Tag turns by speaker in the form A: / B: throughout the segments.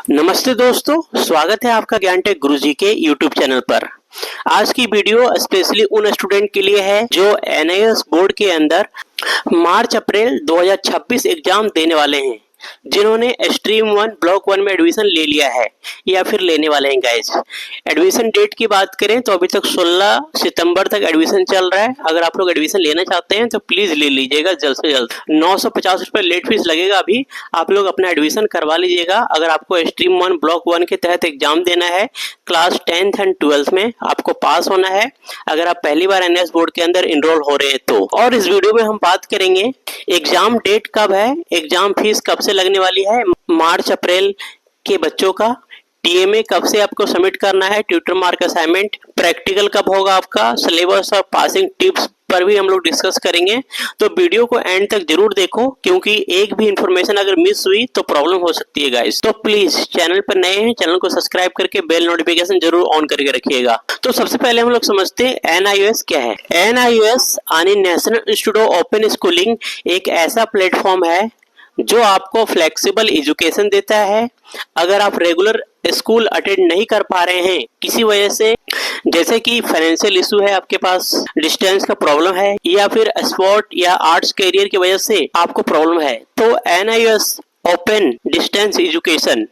A: नमस्ते दोस्तों, स्वागत है आपका ज्ञान टेक गुरुजी के यूट्यूब चैनल पर। आज की वीडियो स्पेशली उन स्टूडेंट के लिए है जो एनआईएस बोर्ड के अंदर मार्च अप्रैल 2026 एग्जाम देने वाले हैं, जिन्होंने स्ट्रीम 1 ब्लॉक 1 में एडमिशन ले लिया है या फिर लेने वाले हैं। गाइस, एडमिशन डेट की बात करें तो अभी तक 16 सितंबर तक एडमिशन चल रहा है। अगर आप लोग एडमिशन लेना चाहते हैं तो प्लीज ले लीजिएगा जल्द से जल्द। 950 रुपए लेट फीस लगेगा, अभी आप लोग अपना एडमिशन करवा लीजिएगा। अगर आपको स्ट्रीम 1 ब्लॉक 1 के तहत एग्जाम देना है, क्लास 10th एंड 12th में आपको पास होना है, अगर आप पहली बार एनआईएस बोर्ड के अंदर इनरोल हो रहे हैं तो। और इस वीडियो में हम बात करेंगे एग्जाम डेट कब है, एग्जाम फीस कब से लगने वाली है, मार्च अप्रैल के बच्चों का टीएमए कब से आपको सबमिट करना है, ट्यूटर मार्क असाइनमेंट, प्रैक्टिकल कब होगा आपका, सिलेबस और पासिंग टिप्स पर भी हम लोग डिस्कस करेंगे। तो वीडियो को एंड तक जरूर देखो, क्योंकि एक भी इंफॉर्मेशन अगर मिस हुई तो प्रॉब्लम हो सकती है गाइस। तो प्लीज चैनल पर नए हैं, चैनल को सब्सक्राइब करके बेल नोटिफिकेशन जरूर ऑन करके रखिएगा। तो सबसे पहले हम लोग समझते हैं एनआईएस क्या है। एनआईएस यानी national institute of open schooling एक ऐसा प्लेटफॉर्म है जो आपको फ्लेक्सिबल एजुकेशन देता है। अगर आप रेगुलर स्कूल अटेंड नहीं कर पा रहे हैं किसी वजह से, जैसे कि फाइनेंशियल इशू है, आपके पास डिस्टेंस का प्रॉब्लम है, या फिर स्पोर्ट या आर्ट्स कैरियर की वजह से आपको प्रॉब्लम है, तो एनआईएस ओपन डिस्टेंस एजुकेशन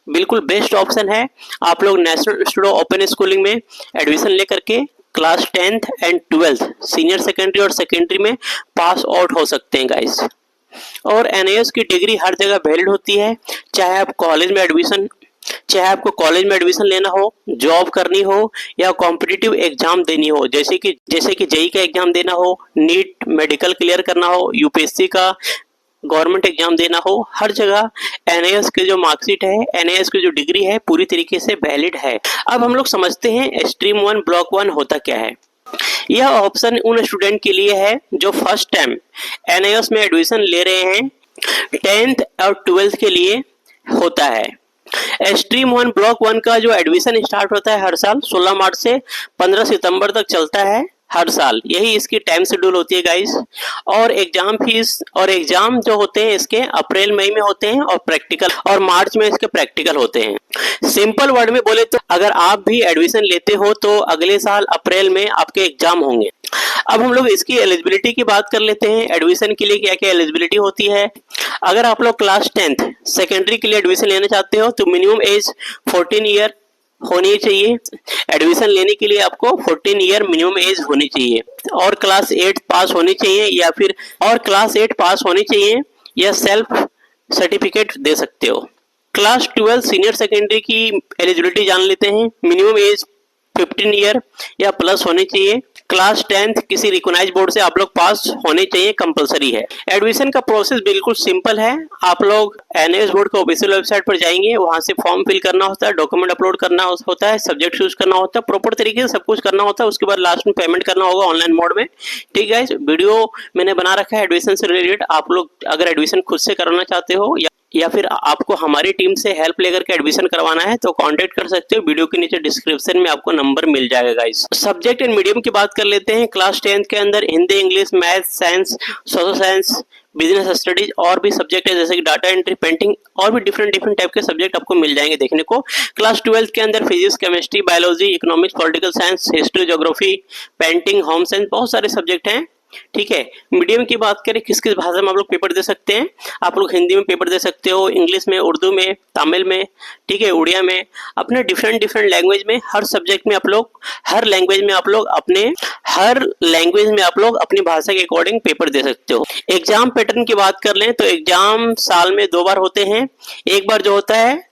A: बिल्कुल बेस्ट ऑप्शन है। आप लोग national institute of open schooling में एडमिशन लेकर के class 10th and 12th senior secondary और सेकेंडरी में पास आउट हो सकते हैं गाइस। और एनआईएस की डिग्री हर जगह वैलिड होती है, चाहे आपको कॉलेज में एडमिशन लेना हो, जॉब करनी हो, या कॉम्पिटिटिव एग्जाम देनी हो, जैसे कि जेई का एग्जाम देना हो, नीट मेडिकल क्लियर करना हो, यूपीएससी का गवर्नमेंट एग्जाम देना हो, हर जगह एनआईएस की जो मार्कशीट है, एनआईएस की जो डिग्री है, पूरी तरीके से वैलिड है। अब हम लोग समझते हैं स्ट्रीम 1 ब्लॉक 1 होता क्या है। यह ऑप्शन उन स्टूडेंट के लिए है जो फर्स्ट टाइम एनआईएस में एडमिशन ले रहे हैं, 10th और 12th के लिए होता है। स्ट्रीम 1 ब्लॉक 1 का जो एडमिशन स्टार्ट होता है हर साल 16 मार्च से 15 सितंबर तक चलता है हर साल, यही इसकी टाइम शेड्यूल होती है गाइस। और एग्जाम फीस और एग्जाम जो होते हैं इसके अप्रैल मई में होते हैं, और प्रैक्टिकल और मार्च में इसके प्रैक्टिकल होते हैं। सिंपल वर्ड में बोले तो अगर आप भी एडमिशन लेते हो तो अगले साल अप्रैल में आपके एग्जाम होंगे। अब हम लोग इसकी एलिजिबिलिटी की बात कर लेते हैं। एडमिशन के लिए क्या क्या एलिजिबिलिटी होती है। अगर आप लोग क्लास 10th सेकेंडरी के लिए एडमिशन लेना चाहते हो तो मिनिमम एज 14 ईयर होनी चाहिए। एडमिशन लेने के लिए आपको 14 ईयर मिनिमम एज होनी चाहिए, और क्लास 8 पास होनी चाहिए, या सेल्फ सर्टिफिकेट दे सकते हो। क्लास 12 सीनियर सेकेंडरी की एलिजिबिलिटी जान लेते हैं। मिनिमम एज 15 ईयर या प्लस होनी चाहिए। क्लास 10th किसी रिकॉग्नाइज्ड बोर्ड से आप लोग पास होने चाहिए, कंपलसरी है। एडमिशन का प्रोसेस बिल्कुल सिंपल है। आप लोग एनआईएस बोर्ड के ऑफिशियल वेबसाइट पर जाएंगे, वहां से फॉर्म फिल करना होता है, डॉक्यूमेंट अपलोड करना होता है, सब्जेक्ट चूज करना होता है, प्रॉपर तरीके से सब कुछ करना होता है। उसके बाद लास्ट में पेमेंट करना होगा ऑनलाइन मोड में। ठीक है, वीडियो मैंने बना रखा है एडमिशन से रिलेटेड। आप लोग अगर एडमिशन खुद से करना चाहते हो या फिर आपको हमारी टीम से हेल्प लेकर के एडमिशन करवाना है तो कांटेक्ट कर सकते हो। वीडियो के नीचे डिस्क्रिप्शन में आपको नंबर मिल जाएगा गाइस। सब्जेक्ट एंड मीडियम की बात कर लेते हैं। क्लास 10th के अंदर Hindi, English, math, science, social science, business studies और भी सब्जेक्ट है, जैसे कि डाटा एंट्री, पेंटिंग और भी डिफरेंट टाइप के सब्जेक्ट आपको मिल जाएंगे देखने को। क्लास 12th के अंदर physics, chemistry, biology, economics, political science, history, geography, painting, home science, बहुत सारे सब्जेक्ट हैं। ठीक है, मीडियम की बात करें किस किस भाषा में आप लोग पेपर दे सकते हैं। आप लोग हिंदी में पेपर दे सकते हो, इंग्लिश में, उर्दू में, तमिल में, ठीक है, उड़िया में, अपने डिफरेंट लैंग्वेज में, हर सब्जेक्ट में आप लोग, हर लैंग्वेज में आप लोग अपनी भाषा के अकॉर्डिंग पेपर दे सकते हो। एग्जाम पैटर्न की बात कर लें तो एग्जाम साल में 2 बार होते हैं। एक बार जो होता है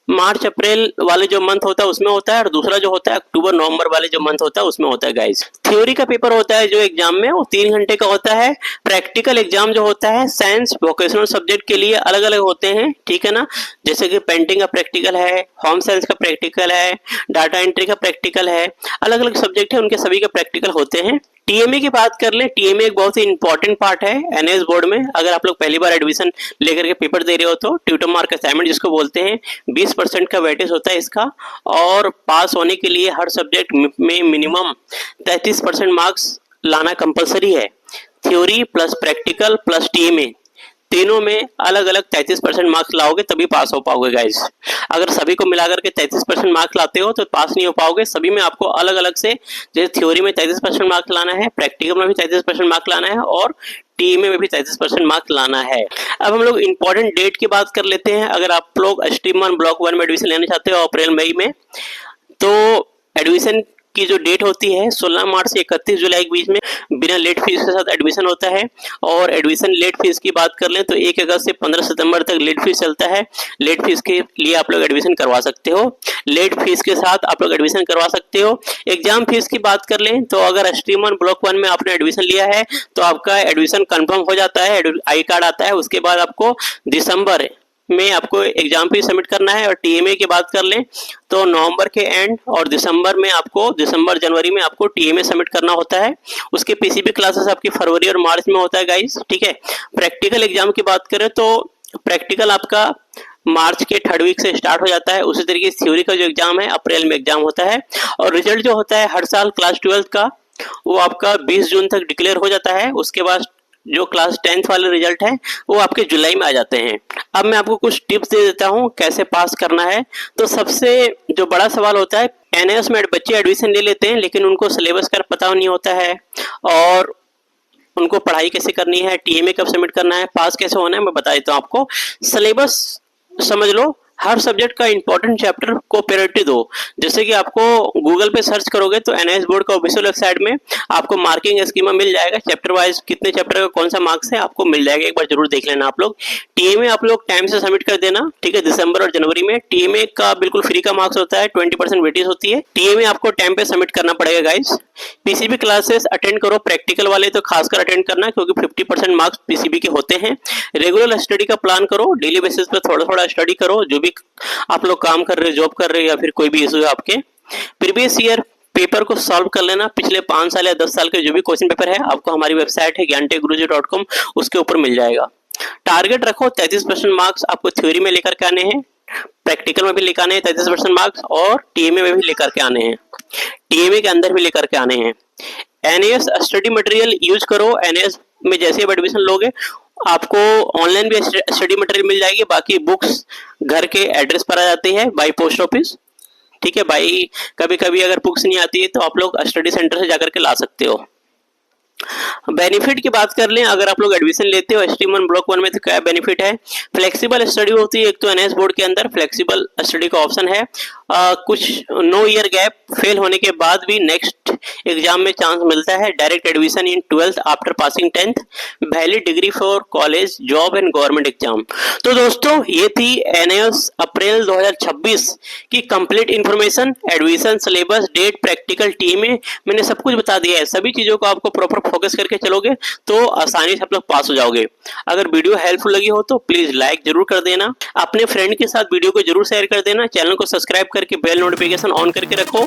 A: मार्च अप्रैल वाले जो मंथ होता है उसमें होता है, और दूसरा जो होता है अक्टूबर नवंबर वाले जो मंथ होता है उसमें होता है गाइस। थ्योरी का पेपर होता है जो एग्जाम में, वो 3 घंटे का होता है। प्रैक्टिकल एग्जाम जो होता है साइंस वोकेशनल सब्जेक्ट के लिए अलग अलग होते हैं, ठीक है ना, जैसे कि पेंटिंग का प्रैक्टिकल है, होम साइंस का प्रैक्टिकल है, डाटा एंट्री का प्रैक्टिकल है, अलग अलग सब्जेक्ट है, उनके सभी का प्रैक्टिकल होते हैं। टीएमए की बात कर ले, टीएमए एक बहुत ही इंपॉर्टेंट पार्ट है एनआईएस बोर्ड में। अगर आप लोग पहली बार एडमिशन लेकर के पेपर दे रहे हो तो ट्यूटर मार्क असाइनमेंट जिसको बोलते हैं, 20% का वेटेज होता है इसका, और पास होने के लिए हर सब्जेक्ट में मिनिमम 33% मार्क्स लाना कंपलसरी है। Theory plus practical plus TMA तीनों में अलग अलग 33% मार्क्स लाओगे तभी पास हो पाओगे गाइस। अगर सभी को मिलाकर के 33% मार्क्स लाते हो तो पास नहीं हो पाओगे। सभी में आपको अलग अलग से, जैसे थ्योरी में 33% मार्क्स लाना है, प्रैक्टिकल में भी 33% मार्क्स लाना है और टीएमए में भी 33% मार्क्स लाना है। अब हम लोग इंपॉर्टेंट डेट की बात कर लेते हैं। अगर आप लोग स्ट्रीम 1 ब्लॉक 1 में एडमिशन लेना चाहते हो अप्रैल मई में, तो एडमिशन की जो डेट होती है 16 मार्च से 31 जुलाई के बीच में बिना लेट फीस के साथ एडमिशन होता है। और एडमिशन लेट फीस की बात कर लें तो 1 अगस्त से 15 सितंबर तक लेट फीस चलता है। लेट फीस के लिए आप लोग एडमिशन करवा सकते हो, लेट फीस के साथ आप लोग एडमिशन करवा सकते हो। एग्जाम फीस की बात कर लें तो अगर स्ट्रीम 1 ब्लॉक 1 में आपने एडमिशन लिया है तो आपका एडमिशन कंफर्म हो जाता है, आई कार्ड आता है। उसके बाद आपको दिसंबर में आपको एग्जाम फीस सबमिट करना है। और टीएमए की बात कर लें तो नवंबर के एंड और दिसंबर जनवरी में आपको टीएमए सबमिट करना होता है। उसके पीसीबी क्लासेस आपकी फरवरी और मार्च में होता है गाइस, ठीक है। प्रैक्टिकल एग्जाम की बात करें तो प्रैक्टिकल आपका मार्च के 3rd वीक से स्टार्ट हो जाता है। उसी तरीके से थ्योरी का जो एग्जाम है अप्रैल में एग्जाम होता है। और रिजल्ट जो होता है हर साल क्लास 12th का, वो आपका 20 जून तक डिक्लेयर हो जाता है। उसके बाद जो क्लास 10th वाले रिजल्ट है वो आपके जुलाई में आ जाते हैं। अब मैं आपको कुछ टिप्स दे देता हूँ कैसे पास करना है। तो सबसे जो बड़ा सवाल होता है, एनआईएस में बच्चे एडमिशन ले लेते हैं लेकिन उनको सिलेबस का पता नहीं होता है और उनको पढ़ाई कैसे करनी है, टीएमए कब सबमिट करना है, पास कैसे होना है, मैं बता देता हूँ आपको। सिलेबस समझ लो, हर सब्जेक्ट का इंपॉर्टेंट चैप्टर को प्रायोरिटी दो। जैसे कि आपको गूगल पे सर्च करोगे तो एनआईएस बोर्ड का ऑफिशियल वेबसाइट में आपको मार्किंग स्कीमा मिल जाएगा, चैप्टर वाइज कितने चैप्टर का कौन सा मार्क्स है आपको मिल जाएगा, एक बार जरूर देख लेना आप लोग। टीएमए आप लोग टाइम से सबमिट कर देना, ठीक है। दिसंबर और जनवरी में टीएमए का बिल्कुल फ्री का मार्क्स होता है, 20% वेटेज होती है। टीएमए आपको टाइम पे सबमिट करना पड़ेगा गाइस। पीसीबी क्लासेस अटेंड करो, प्रैक्टिकल वाले तो खासकर अटेंड करना क्योंकि 50% मार्क्स पीसीबी के होते हैं। रेगुलर स्टडी का प्लान करो, डेली बेसिस पे थोड़ा थोड़ा स्टडी करो। जो भी आप लोग काम कर रहे हो, जॉब कर रहे हो या फिर कोई भी इशू है आपके, प्रीवियस ईयर पेपर को सॉल्व कर लेना। पिछले 5 साल या 10 साल के जो भी क्वेश्चन पेपर है आपको हमारी वेबसाइट है gyantekguruji.com, उसके ऊपर मिल जाएगा। टारगेट रखो 33% मार्क्स आपको थ्योरी में लेकर के आने हैं, प्रैक्टिकल में भी लेकर आने हैं 33% मार्क्स और टीएमए में भी लेकर के आने हैं, टीएमए के अंदर भी लेकर के आने हैं। एनआईएस स्टडी मटेरियल यूज करो। एनआईएस में जैसे आप एडमिशन लोगे आपको ऑनलाइन भी स्टडी मटेरियल मिल जाएगी। बाकी बुक्स घर के एड्रेस पर आ जाती है बाई पोस्ट ऑफिस, ठीक है। बाई कभी कभी अगर बुक्स नहीं आती है तो आप लोग स्टडी सेंटर से जाकर के ला सकते हो। बेनिफिट की बात कर लें, अगर आप लोग एडमिशन लेते हो स्ट्रीम 1 ब्लॉक 1 में तो क्या बेनिफिट है। फ्लेक्सिबल स्टडी होती है, एक तो एनआईएस बोर्ड के अंदर फ्लेक्सिबल स्टडी का ऑप्शन है। कुछ नो ईयर गैप फेल होने के बाद भी नेक्स्ट एग्जाम में चांस मिलता है। Direct admission in 12th after passing 10th, valid degree for college, job and government exam. तो दोस्तों ये थी एनआईएस अप्रैल 2026 की complete information, admission, syllabus, date, practical, TMA, मैंने सब कुछ बता दिया है। सभी चीजों को आपको प्रॉपर फोकस करके चलोगे तो आसानी से आप लोग पास हो जाओगे। अगर वीडियो हेल्पफुल लगी हो तो प्लीज लाइक जरूर कर देना, अपने फ्रेंड के साथ वीडियो को जरूर शेयर कर देना, चैनल को सब्सक्राइब करके बेल नोटिफिकेशन ऑन करके रखो